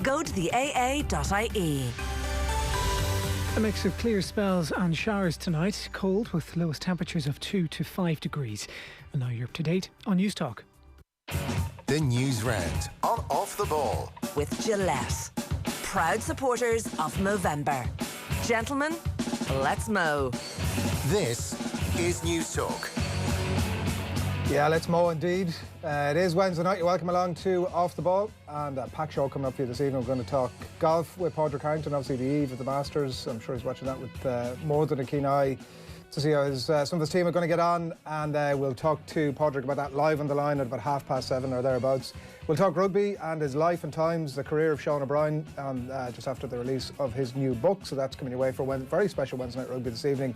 Go to the aa.ie. A mix of clear spells and showers tonight. Cold with lowest temperatures of 2 to 5 degrees. And now you're up to date on News Talk. The Newsround on Off the Ball. With Gillette. Proud supporters of Movember. Gentlemen, let's mow. This is News Talk. Yeah, let's mow indeed. It is Wednesday night. You're welcome along to Off the Ball, and a packed show coming up for you this evening. We're going to talk golf with Padraig Harrington, obviously the eve of the Masters. I'm sure he's watching that with more than a keen eye to see how some of his team are going to get on, and we'll talk to Padraig about that live on the line at about 7:30 or thereabouts. We'll talk rugby and his life and times, the career of Sean O'Brien, and just after the release of his new book. So that's coming your way for a very special Wednesday night rugby this evening.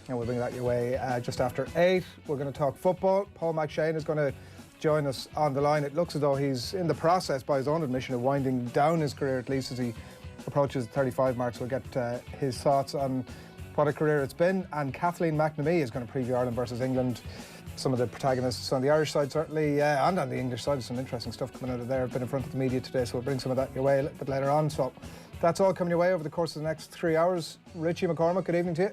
And we'll bring that your way just after 8. We're going to talk football. Paul McShane is going to join us on the line. It looks as though he's in the process, by his own admission, of winding down his career, at least as he approaches the 35 mark. So we'll get his thoughts on what a career it's been. And Kathleen McNamee is going to preview Ireland versus England. Some of the protagonists on the Irish side, certainly, and on the English side. Some interesting stuff coming out of there. Been in front of the media today, so we'll bring some of that your way a little bit later on. So that's all coming your way over the course of the next 3 hours. Richie McCormack, good evening to you.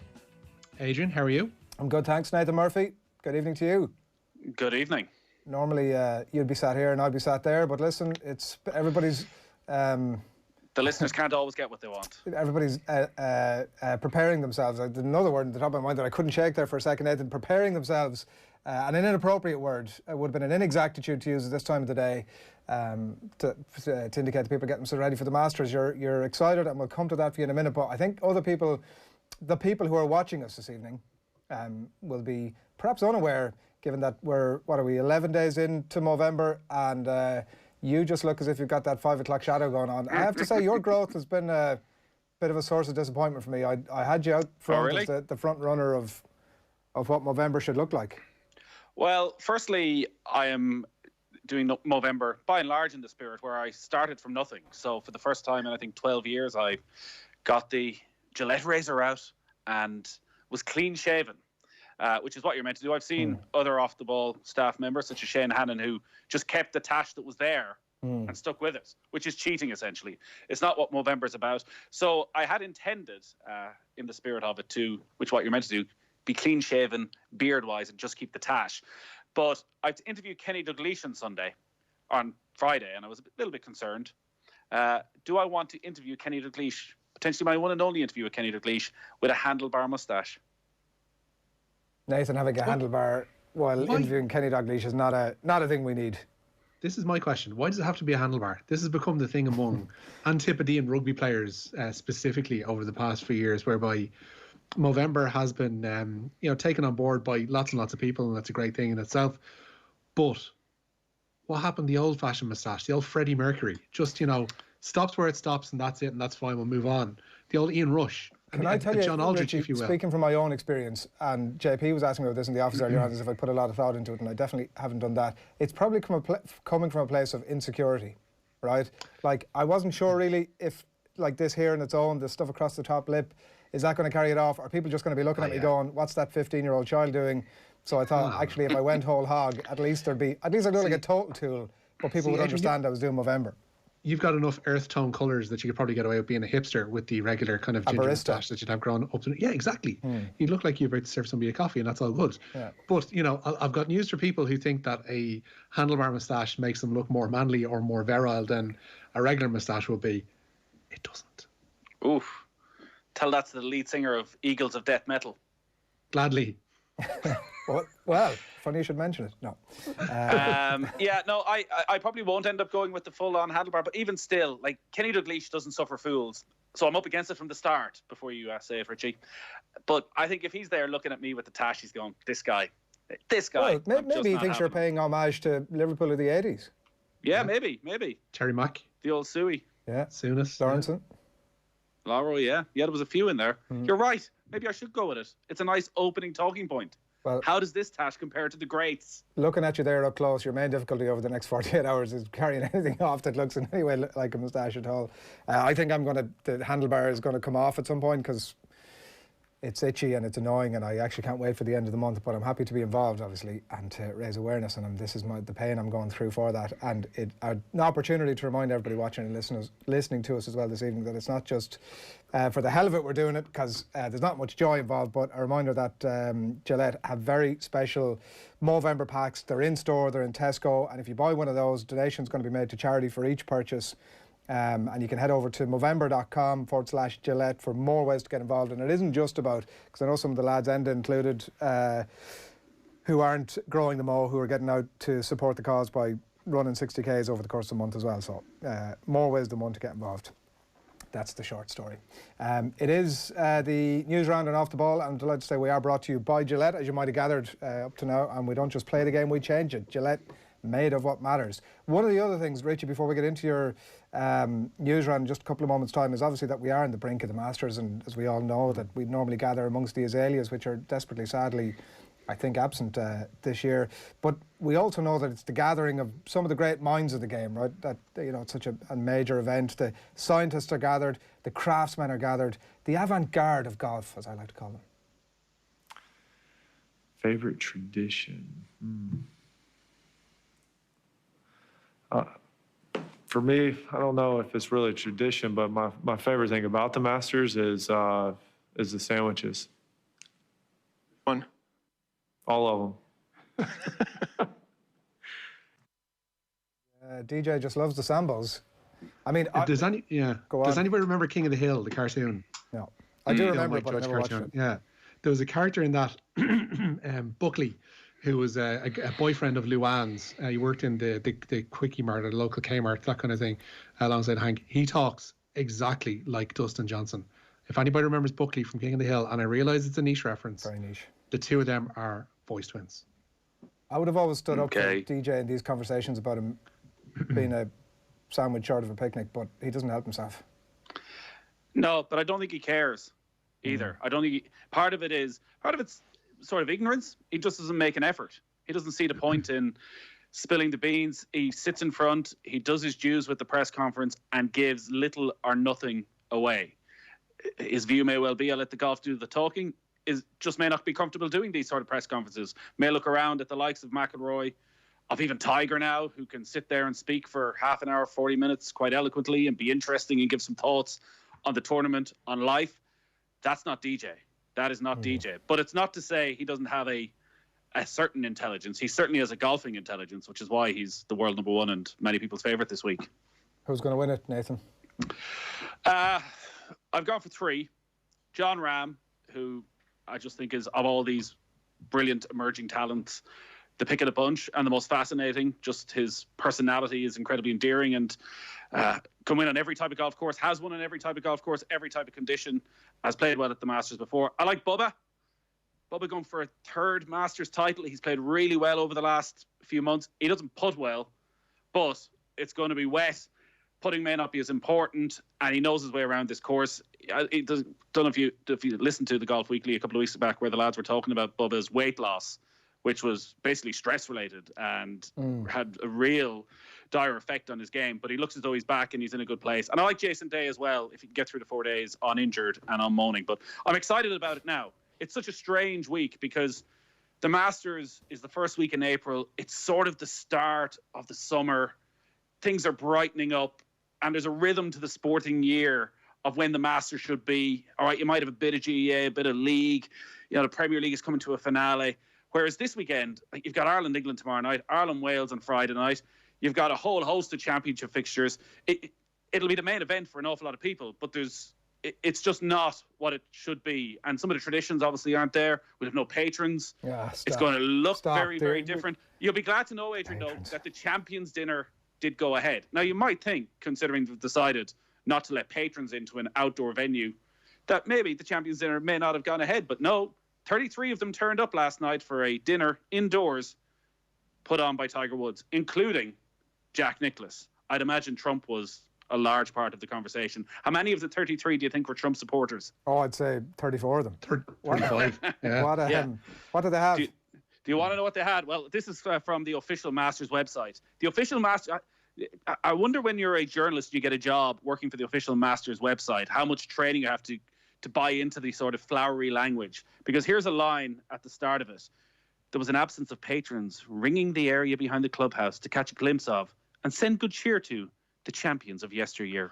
Adrian, how are you? I'm good, thanks. Nathan Murphy, good evening to you. Good evening. Normally you'd be sat here and I'd be sat there, but listen, it's everybody's... the listeners can't always get what they want. Everybody's preparing themselves. There's another word in the top of my mind that I couldn't shake there for a second, Nathan. Preparing themselves, and an inappropriate word. It would have been an inexactitude to use at this time of the day to indicate to people getting themselves ready for the Masters. You're excited, and we'll come to that for you in a minute, but I think other people... The people who are watching us this evening will be perhaps unaware, given that we're, 11 days into Movember, and you just look as if you've got that 5 o'clock shadow going on. I have to say, your growth has been a bit of a source of disappointment for me. I had you out front as the front runner of what Movember should look like. Well, firstly, I am doing Movember by and large in the spirit where I started from nothing. So for the first time in, I think, 12 years, I got the Gillette razor out and was clean shaven, which is what you're meant to do. I've seen other off the ball staff members such as Shane Hannon who just kept the tash that was there and stuck with it, which is cheating essentially. It's not what Movember's about. So I had intended in the spirit of it to, which what you're meant to do, be clean shaven, beard wise, and just keep the tash. But I've interviewed Kenny Dalglish on Friday, and I was a little bit concerned. Do I want to interview Kenny Dalglish? Potentially my one and only interview with Kenny Dalglish with a handlebar moustache. Nathan, having a handlebar while interviewing Kenny Dalglish is not a thing we need. This is my question. Why does it have to be a handlebar? This has become the thing among Antipodean rugby players specifically over the past few years, whereby Movember has been taken on board by lots and lots of people, and that's a great thing in itself. But what happened to the old-fashioned moustache, the old Freddie Mercury? Just, stops where it stops and that's it, and that's fine, we'll move on. The old Ian Rush. Can I tell you, John Aldridge, Richie, if you will. Speaking from my own experience, and JP was asking me about this in the office earlier on, as if I put a lot of thought into it, and I definitely haven't done that. It's probably coming from a place of insecurity, right? Like, I wasn't sure really if, like this here on its own, the stuff across the top lip, is that going to carry it off? Are people just going to be looking at me going, what's that 15-year-old child doing? So I thought, actually, if I went whole hog, at least I'd do like a total tool, but people would understand I was doing Movember. You've got enough earth tone colours that you could probably get away with being a hipster with the regular kind of ginger moustache that you'd have grown up to. Yeah, exactly. You look like you're about to serve somebody a coffee, and that's all good. Yeah. But, I've got news for people who think that a handlebar moustache makes them look more manly or more virile than a regular moustache will be. It doesn't. Oof. Tell that to the lead singer of Eagles of Death Metal. Gladly. Well, funny you should mention it. No. I probably won't end up going with the full-on handlebar, but even still, like, Kenny Dalglish doesn't suffer fools. So I'm up against it from the start, before you say it, Richie. But I think if he's there looking at me with the tash, he's going, this guy. Well, maybe he thinks you're paying homage to Liverpool of the 80s. Yeah, maybe. Terry Mack. The old Suey. Yeah. Souness. Lawrenson. Lauro, yeah. Yeah, there was a few in there. You're right. Maybe I should go with it. It's a nice opening talking point. Well, how does this tash compare to the greats? Looking at you there up close, your main difficulty over the next 48 hours is carrying anything off that looks in any way like a moustache at all. I think the handlebar is going to come off at some point, because it's itchy and it's annoying, and I actually can't wait for the end of the month, but I'm happy to be involved, obviously, and to raise awareness, and this is the pain I'm going through for that, and an opportunity to remind everybody watching and listening to us as well this evening that it's not just for the hell of it we're doing it, because there's not much joy involved, but a reminder that Gillette have very special Movember packs. They're in store, they're in Tesco, and if you buy one of those, donation's going to be made to charity for each purchase. And you can head over to movember.com/Gillette for more ways to get involved. And it isn't just about, because I know some of the lads, Enda included, who aren't growing the mow, who are getting out to support the cause by running 60Ks over the course of the month as well. So more ways than one to get involved. That's the short story. It is the news round and off the ball. I'm delighted to say we are brought to you by Gillette, as you might have gathered up to now. And we don't just play the game, we change it. Gillette, made of what matters. One of the other things, Richie, before we get into your news round in just a couple of moments' time, is obviously that we are on the brink of the Masters, and as we all know, that we normally gather amongst the azaleas, which are desperately, sadly, I think, absent this year. But we also know that it's the gathering of some of the great minds of the game, right? That, you know, it's such a major event. The scientists are gathered, the craftsmen are gathered, the avant-garde of golf, as I like to call them. Favorite tradition? For me, I don't know if it's really a tradition, but my favorite thing about the Masters is the sandwiches. One. All of them. DJ just loves the sambos. I mean, does anybody remember King of the Hill, the cartoon? No, I do remember, but I never watched it. Yeah, there was a character in that, Buckley, who was a boyfriend of Luann's. He worked in the Quickie Mart or the local Kmart, that kind of thing, alongside Hank. He talks exactly like Dustin Johnson. If anybody remembers Buckley from King of the Hill, and I realise it's a niche reference, very niche. The two of them are voice twins. I would have always stood up for DJ in these conversations about him being a sandwich short of a picnic, but he doesn't help himself. No, but I don't think he cares either. I don't think part of it's sort of ignorance. He just doesn't make an effort. He doesn't see the point in spilling the beans. He sits in front, he does his dues with the press conference and gives little or nothing away. His view may well be, I'll let the golf do the talking, just may not be comfortable doing these sort of press conferences. May look around at the likes of McIlroy, of even Tiger now, who can sit there and speak for half an hour, 40 minutes quite eloquently and be interesting and give some thoughts on the tournament, on life. That's not DJ. That is not DJ. But it's not to say he doesn't have a certain intelligence. He certainly has a golfing intelligence, which is why he's the world number one and many people's favourite this week. Who's going to win it, Nathan? I've gone for 3. John Rahm, who I just think is, of all these brilliant emerging talents, the pick of the bunch and the most fascinating. Just his personality is incredibly endearing and can win on every type of golf course, has won on every type of golf course, every type of condition, has played well at the Masters before. I like Bubba. Bubba going for a 3rd Masters title. He's played really well over the last few months. He doesn't putt well, but it's going to be wet. Putting may not be as important, and he knows his way around this course. I don't know if you listened to the Golf Weekly a couple of weeks back, where the lads were talking about Bubba's weight loss, which was basically stress related and had a real dire effect on his game. But he looks as though he's back and he's in a good place. And I like Jason Day as well, if he can get through the 4 days uninjured and on moaning. But I'm excited about it now. It's such a strange week because the Masters is the first week in April. It's sort of the start of the summer. Things are brightening up. And there's a rhythm to the sporting year of when the Masters should be. All right, you might have a bit of GEA, a bit of league. You know, the Premier League is coming to a finale. Whereas this weekend, you've got Ireland-England tomorrow night, Ireland-Wales on Friday night. You've got a whole host of championship fixtures. It'll be the main event for an awful lot of people, but it's just not what it should be. And some of the traditions obviously aren't there. We'll have no patrons. Yeah, it's going to look very, very different. You'll be glad to know, Adrian, though, that the Champions Dinner did go ahead. Now, you might think, considering they've decided not to let patrons into an outdoor venue, that maybe the Champions Dinner may not have gone ahead. But no, 33 of them turned up last night for a dinner indoors put on by Tiger Woods, including Jack Nicklaus. I'd imagine Trump was a large part of the conversation. How many of the 33 do you think were Trump supporters? Oh, I'd say 34 of them. 35. Yeah. What do they have? Do you want to know what they had? Well, this is from the official Masters website. The official Masters... I wonder when you're a journalist, you get a job working for the official Masters website, how much training you have to to buy into the sort of flowery language. Because here's a line at the start of it. There was an absence of patrons ringing the area behind the clubhouse to catch a glimpse of and send good cheer to the champions of yesteryear.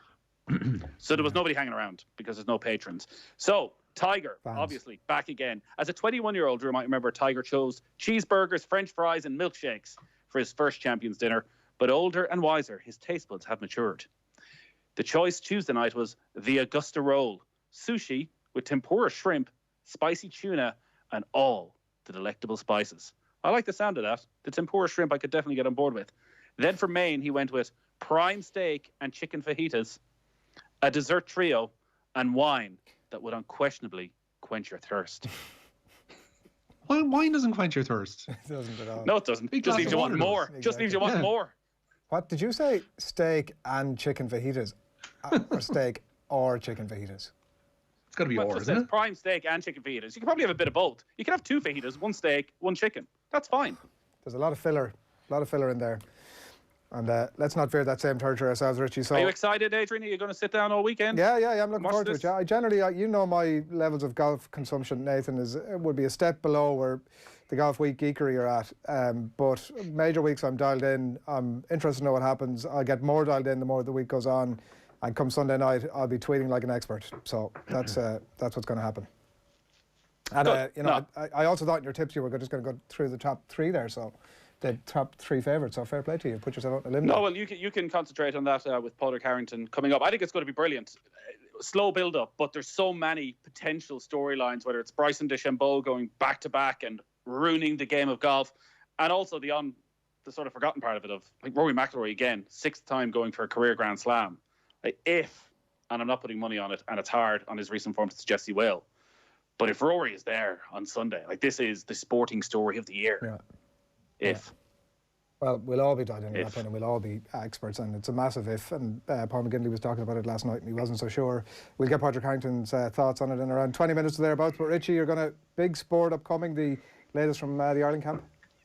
So there was nobody hanging around because there's no patrons. So Tiger, obviously, back again. As a 21-year-old, you might remember Tiger chose cheeseburgers, French fries and milkshakes for his first Champions dinner. But older and wiser, his taste buds have matured. The choice Tuesday night was the Augusta roll, sushi with tempura shrimp, spicy tuna, and all the delectable spices. I like the sound of that. The tempura shrimp I could definitely get on board with. Then for Maine, he went with prime steak and chicken fajitas, a dessert trio, and wine that would unquestionably quench your thirst. Wine doesn't quench your thirst. It doesn't at all. No, it doesn't. It just leaves you wanting more. Exactly. Just leaves you wanting more. What did you say? Steak and chicken fajitas? Or steak or chicken fajitas? It's got to be or, isn't it? Prime steak and chicken fajitas. You can probably have a bit of both. You can have 2 fajitas, 1 steak, 1 chicken. That's fine. There's a lot of filler in there. And let's not veer that same territory ourselves, Richie. So, are you excited, Adrian? Are you going to sit down all weekend? Yeah, I'm looking forward to it. Yeah, I generally, you know, my levels of golf consumption, Nathan, would be a step below where the golf week geekery you're at. But major weeks I'm dialed in. I'm interested to know what happens. I'll get more dialed in the more the week goes on. And come Sunday night, I'll be tweeting like an expert. So that's what's going to happen. And you know, I also thought in your tips you were just going to go through the top 3 there. So the top 3 favourites. So fair play to you. Put yourself out on a limb. No, well, you can concentrate on that with Padraig Harrington coming up. I think it's going to be brilliant. Slow build up, but there's so many potential storylines. Whether it's Bryson DeChambeau going back to back and ruining the game of golf, and also the sort of forgotten part of it of like Rory McIlroy again, 6th time going for a career Grand Slam. Like and I'm not putting money on it, and it's hard on his recent form to suggest he will. But if Rory is there on Sunday, like this is the sporting story of the year. Yeah. Well, we'll all be dialed in that point, and we'll all be experts, and it's a massive if. And Paul McGinley was talking about it last night, and he wasn't so sure. We'll get Padraig Harrington's thoughts on it in around 20 minutes or thereabouts. But Richie, you're going to big sport upcoming, the latest from the Ireland camp.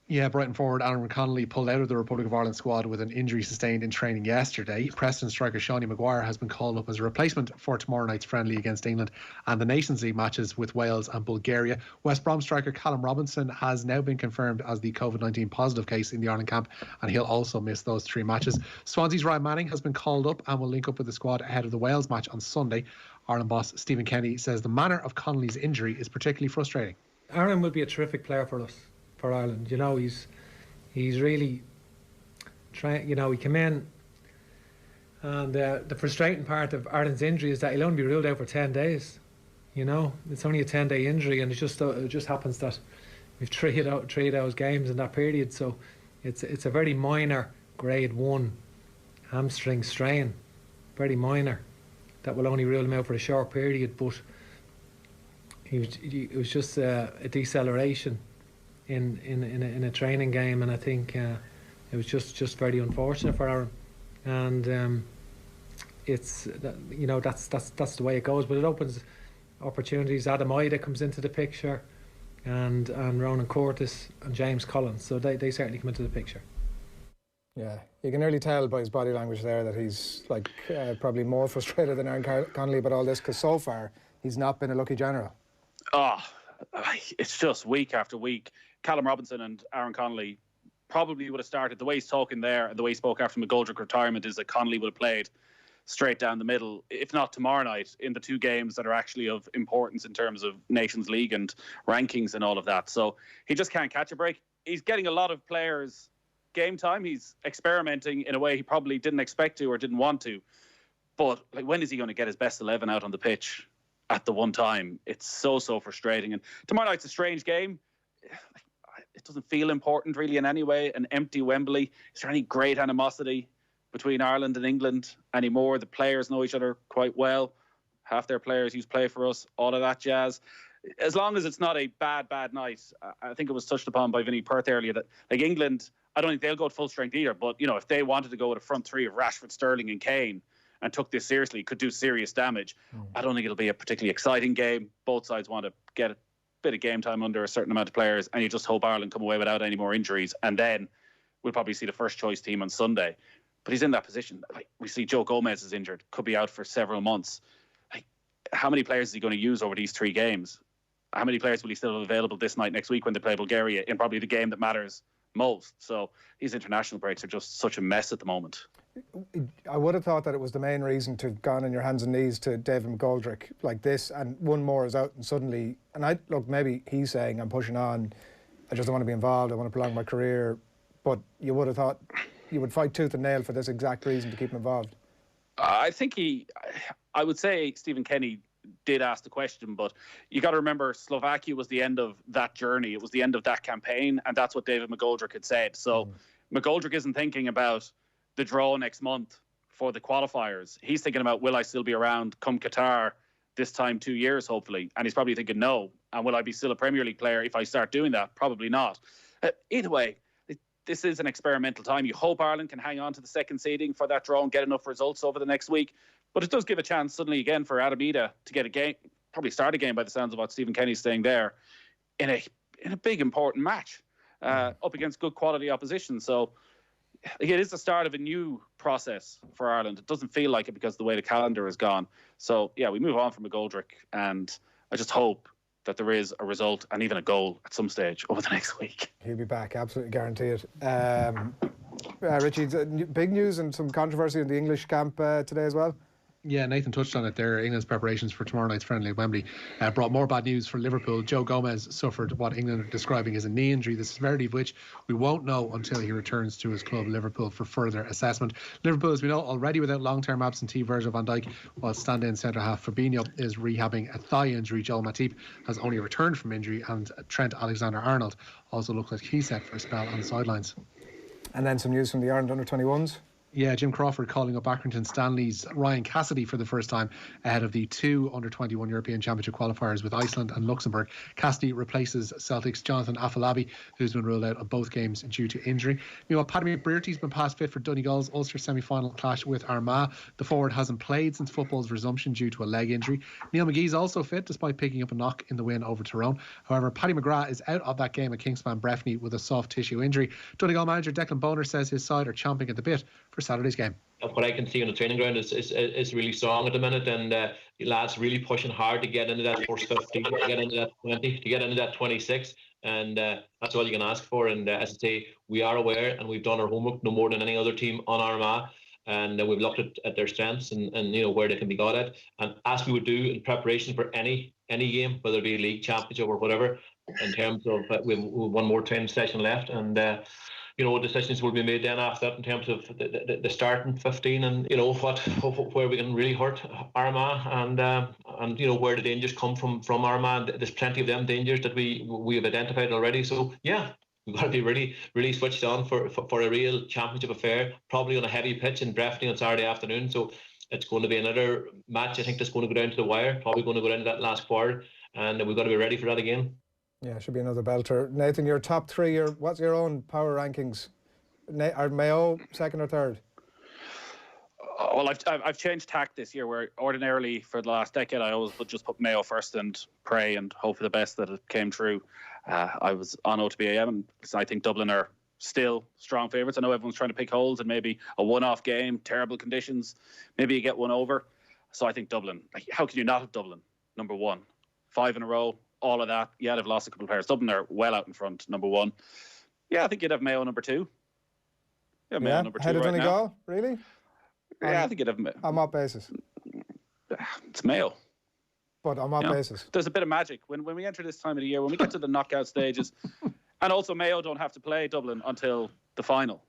Yeah, Brighton forward Aaron Connolly pulled out of the Republic of Ireland squad with an injury sustained in training yesterday. Preston striker Shawnee Maguire has been called up as a replacement for tomorrow night's friendly against England and the Nations League matches with Wales and Bulgaria. West Brom striker Callum Robinson has now been confirmed as the COVID-19 positive case in the Ireland camp, and he'll also miss those 3 matches. Swansea's Ryan Manning has been called up and will link up with the squad ahead of the Wales match on Sunday. Ireland boss Stephen Kenny says the manner of Connolly's injury is particularly frustrating. Aaron will be a terrific player for us, for Ireland. You know, he's really trying. You know, he came in, and the frustrating part of Ireland's injury is that he'll only be ruled out for 10 days. You know, it's only a 10-day injury, and it just happens that we've three of those games in that period. So it's a very minor grade 1 hamstring strain, very minor, that will only rule him out for a short period. But it was just a deceleration in a training game, and I think it was just very unfortunate for Aaron. And it's you know, that's the way it goes. But it opens opportunities. Adam Ida comes into the picture, and Ronan Curtis and James Collins. So they certainly come into the picture. Yeah, you can nearly tell by his body language there that he's like probably more frustrated than Aaron Connolly about all this, because so far he's not been a lucky general. It's just week after week. Callum Robinson and Aaron Connolly probably would have started. The way he's talking there and the way he spoke after McGoldrick retirement is that Connolly would have played straight down the middle, if not tomorrow night, in the 2 games that are actually of importance in terms of Nations League and rankings and all of that. So he just can't catch a break. He's getting a lot of players game time. He's experimenting in a way he probably didn't expect to or didn't want to. But like, when is he going to get his best 11 out on the pitch at the one time? It's so frustrating. And tomorrow night's a strange game. It doesn't feel important really in any way. An empty Wembley. Is there any great animosity between Ireland and England anymore? The players know each other quite well. Half their players used to play for us, all of that jazz. As long as it's not a bad night. I think it was touched upon by Vinnie Perth earlier that, like, England, I don't think they'll go at full strength either. But, you know, if they wanted to go with a front 3 of Rashford, Sterling and Kane and took this seriously, could do serious damage. I don't think it'll be a particularly exciting game. Both sides want to get a bit of game time under a certain amount of players, and you just hope Ireland come away without any more injuries, and then we'll probably see the first choice team on Sunday. But he's in that position. Like, we see Joe Gomez is injured, could be out for several months. Like, how many players is he going to use over these 3 games? How many players will he still have available this night next week when they play Bulgaria in probably the game that matters most? So these international breaks are just such a mess at the moment. I would have thought that it was the main reason to have gone on your hands and knees to David McGoldrick like this, and one more is out and suddenly, and maybe he's saying, I'm pushing on, I just don't want to be involved, I want to prolong my career, but you would have thought you would fight tooth and nail for this exact reason to keep him involved. I think I would say Stephen Kenny did ask the question, but you got to remember Slovakia was the end of that journey. It was the end of that campaign, and that's what David McGoldrick had said. So McGoldrick isn't thinking about the draw next month for the qualifiers. He's thinking about, will I still be around come Qatar this time 2 years, hopefully? And he's probably thinking, no. And will I be still a Premier League player if I start doing that? Probably not. Either way, this is an experimental time. You hope Ireland can hang on to the second seeding for that draw and get enough results over the next week. But it does give a chance suddenly again for Adam Ida to get a game, probably start a game by the sounds of what Stephen Kenny's saying there, in a big important match up against good quality opposition. So it is the start of a new process for Ireland. It doesn't feel like it because of the way the calendar has gone. So yeah, we move on from McGoldrick, and I just hope that there is a result and even a goal at some stage over the next week. He'll be back, absolutely guarantee it. Richie, big news and some controversy in the English camp today as well. Yeah, Nathan touched on it there. England's preparations for tomorrow night's friendly at Wembley brought more bad news for Liverpool. Joe Gomez suffered what England are describing as a knee injury, the severity of which we won't know until he returns to his club Liverpool for further assessment. Liverpool, as we know, already without long-term absentee Virgil van Dijk, while stand-in centre-half Fabinho is rehabbing a thigh injury. Joel Matip has only returned from injury, and Trent Alexander-Arnold also looks like he's set for a spell on the sidelines. And then some news from the Ireland under-21s. Yeah, Jim Crawford calling up Accrington Stanley's Ryan Cassidy for the first time ahead of the 2 under-21 European Championship qualifiers with Iceland and Luxembourg. Cassidy replaces Celtic's Jonathan Afolabi, who's been ruled out of both games due to injury. Meanwhile, Paddy McBrearty's been past fit for Donegal's Ulster semi-final clash with Armagh. The forward hasn't played since football's resumption due to a leg injury. Neil McGee's also fit despite picking up a knock in the win over Tyrone. However, Paddy McGrath is out of that game at Kingspan Breffni with a soft tissue injury. Donegal manager Declan Boner says his side are chomping at the bit for Saturday's game. What I can see on the training ground is really strong at the minute, and the lads really pushing hard to get into that first 15, to get into that 20, to get into that 26, and that's all you can ask for. And as I say, we are aware and we've done our homework no more than any other team on Armagh, and we've looked at their strengths and you know where they can be got at, and as we would do in preparation for any game, whether it be league, championship or whatever, in terms of we have one more training session left, and you know, decisions will be made then after that in terms of the starting 15, and you know where we can really hurt Armagh, and you know where the dangers come from Armagh. There's plenty of them dangers that we have identified already. So yeah, we've got to be really switched on for a real championship affair, probably on a heavy pitch in Breffni on Saturday afternoon. So it's going to be another match, I think, that's going to go down to the wire, probably going to go down to that last quarter, and we've got to be ready for that again. Yeah, it should be another belter. Nathan, your top 3, what's your own power rankings? Are Mayo second or third? Well, I've changed tack this year, where ordinarily for the last decade I always would just put Mayo first and pray and hope for the best that it came true. I was on OTB AM, and I think Dublin are still strong favourites. I know everyone's trying to pick holes, and maybe a one-off game, terrible conditions, maybe you get one over. So I think Dublin, how can you not have Dublin number 1? 5 in a row. All of that. Yeah, they've lost a couple of players. Dublin are well out in front, number 1. Yeah, I think you'd have Mayo number 2. Yeah, Mayo number 2 ahead of right Donegal, now. Really? Yeah, I think you'd have Mayo. On what basis? It's Mayo. But on what basis? There's a bit of magic. When we enter this time of the year, when we get to the knockout stages, and also Mayo don't have to play Dublin until the final,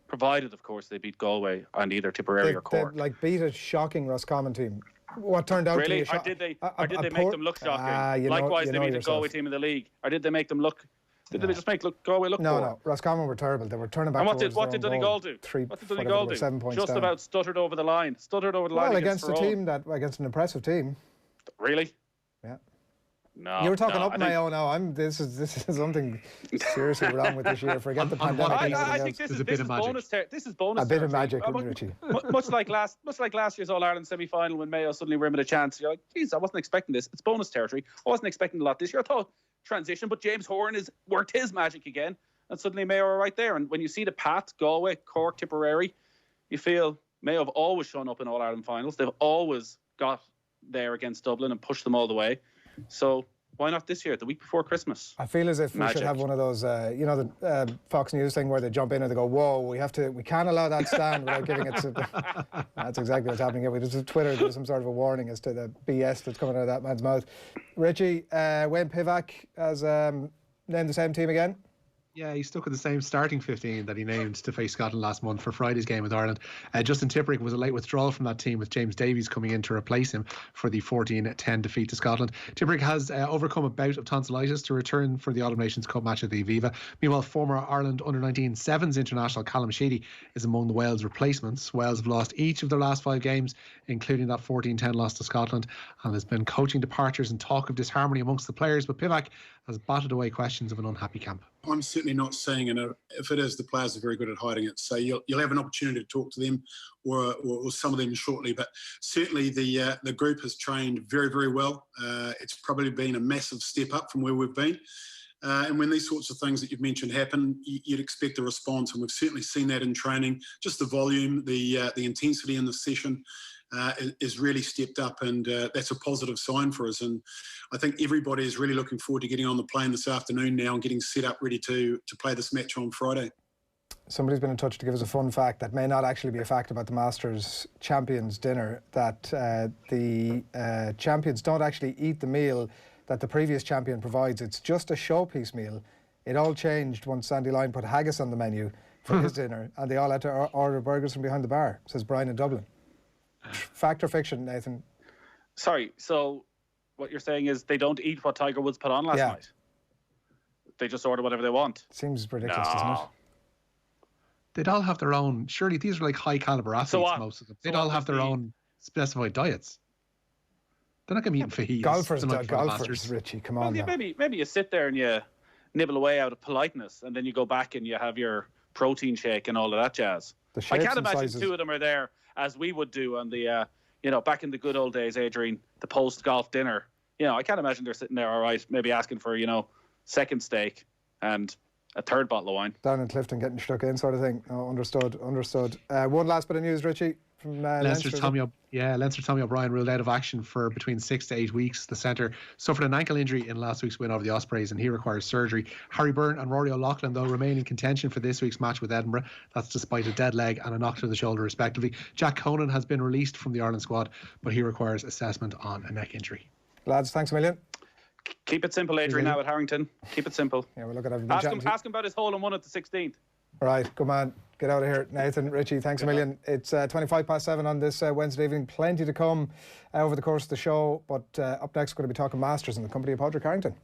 provided, of course, they beat Galway and either Tipperary or Cork. They beat a shocking Roscommon team. What turned out to be a shock? Or did they make them look shocking? Likewise, they beat the Galway team in the league. Or did they make them look... Did they just make Galway look poor? No. Roscommon were terrible. They were turning back. And what did Donegal do? What did Donegal do? 7 points just down. About stuttered over the line. Well, against an impressive team. Really? Yeah. No. You were talking up Mayo now. This is something seriously wrong with this year. Forget the pandemic. I think this is bonus. This is bonus. A bit of magic, Richie. Much like last year's All Ireland semi-final when Mayo suddenly rimmed a chance. You're like, geez, I wasn't expecting this. It's bonus territory. I wasn't expecting a lot this year. I thought transition, but James Horan has worked his magic again, and suddenly Mayo are right there. And when you see the path, Galway, Cork, Tipperary, you feel Mayo have always shown up in All Ireland finals. They've always got there against Dublin and pushed them all the way. So why not this year, the week before Christmas? I feel as if we should have one of those, the Fox News thing where they jump in and they go, "Whoa, we can't allow that stand without giving it to." That's exactly what's happening here. There's a Twitter, there's some sort of a warning as to the BS that's coming out of that man's mouth. Richie, Wayne Pivac has named the same team again. Yeah, he stuck with the same starting 15 that he named to face Scotland last month for Friday's game with Ireland. Justin Tipuric was a late withdrawal from that team, with James Davies coming in to replace him for the 14-10 defeat to Scotland. Tipuric has overcome a bout of tonsillitis to return for the Autumn Nations Cup match at the Aviva. Meanwhile, former Ireland Under-19 Sevens international Callum Sheedy is among the Wales replacements. Wales have lost each of their last 5 games, including that 14-10 loss to Scotland, and there's been coaching departures and talk of disharmony amongst the players, but Pivac has batted away questions of an unhappy camp. I'm certainly not seeing it. If it is, the players are very good at hiding it. So you'll have an opportunity to talk to them or some of them shortly. But certainly the group has trained very, very well. It's probably been a massive step up from where we've been. And when these sorts of things that you've mentioned happen, you'd expect a response. And we've certainly seen that in training. Just the volume, the intensity in the session is really stepped up, and that's a positive sign for us. And I think everybody is really looking forward to getting on the plane this afternoon now and getting set up ready to play this match on Friday. Somebody's been in touch to give us a fun fact that may not actually be a fact about the Masters Champions dinner, that the champions don't actually eat the meal that the previous champion provides. It's just a showpiece meal. It all changed once Sandy Lyon put haggis on the menu for his dinner, and they all had to order burgers from behind the bar, says Brian in Dublin. Fact or fiction, Nathan? Sorry, so what you're saying is they don't eat what Tiger Woods put on last night? They just order whatever they want? Seems ridiculous, doesn't it? They'd all have their own... Surely these are like high-caliber athletes, most of them. They'd all have their own specified diets. They're not going to be eating fajitas. Golfers, Richie, come on now. Maybe you sit there and you nibble away out of politeness, and then you go back and you have your protein shake and all of that jazz. I can't imagine two of them are there as we would do on the, back in the good old days, Adrian, the post-golf dinner. I can't imagine they're sitting there, all right, maybe asking for, second steak and a third bottle of wine. Down in Clifton getting stuck in sort of thing. Oh, understood. One last bit of news, Richie, from Leinster. Leinster Tommy O'Brien ruled out of action for between 6 to 8 weeks. The centre suffered an ankle injury in last week's win over the Ospreys, and he requires surgery. Harry Byrne and Rory O'Loughlin, though, remain in contention for this week's match with Edinburgh. That's despite a dead leg and a knock to the shoulder, respectively. Jack Conan has been released from the Ireland squad, but he requires assessment on a neck injury. Lads, thanks a million. Keep it simple, Adrian, now at Harrington. Keep it simple. Yeah, we'll look at ask him about his hole in one at the 16th. All right, come on, get out of here. Nathan, Richie, thanks a million. It's 7:25 on this Wednesday evening. Plenty to come over the course of the show, but up next we're going to be talking Masters in the company of Padraig Harrington.